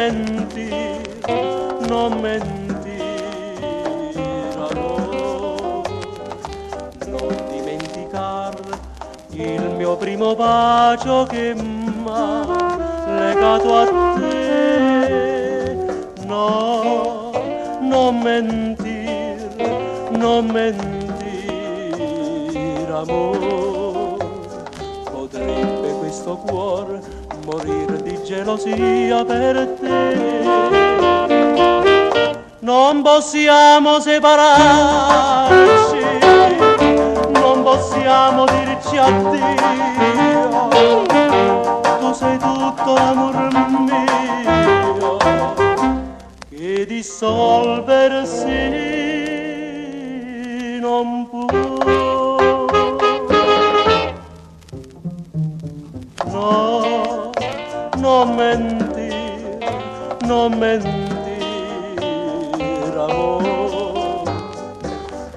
mentir, non mentir, amore, non dimenticar il mio primo bacio che m'ha legato a te. No, non mentir, non mentir, amore, potrebbe questo cuore morire di gelosia per te. Non possiamo separarci, non possiamo dirci addio, tu sei tutto l'amor mio, che dissolversi non può. No, non mentir, non mentir, amore,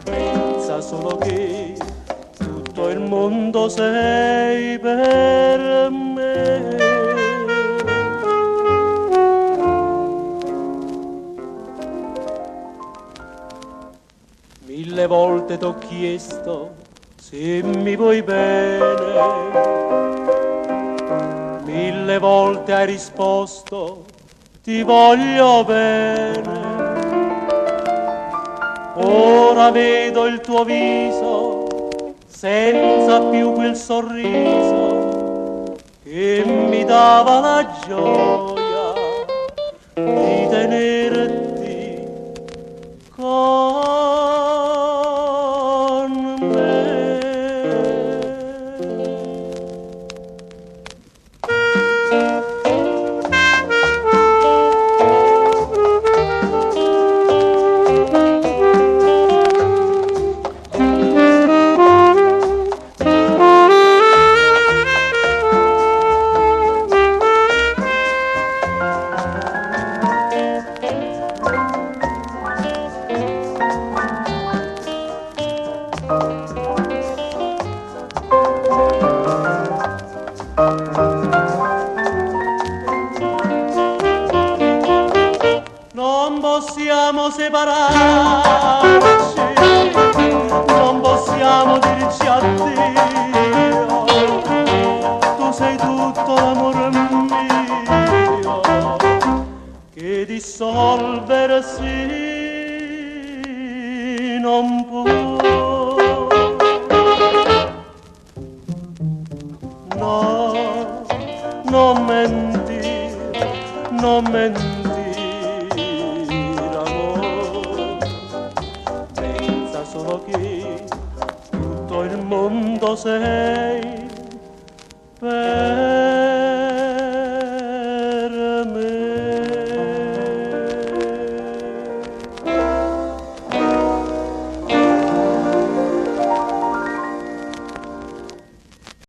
pensa solo che tutto il mondo sei per me. Mille volte t'ho chiesto se mi vuoi bene, mille volte hai risposto ti voglio bene. Ora vedo il tuo viso senza più quel sorriso che mi dava la gioia di tenerti con me. Non possiamo separarci, non possiamo dirci addio, tu sei tutto l'amor mio, che dissolversi non può. No, non mentir, non mentir, solo che tutto il mondo sei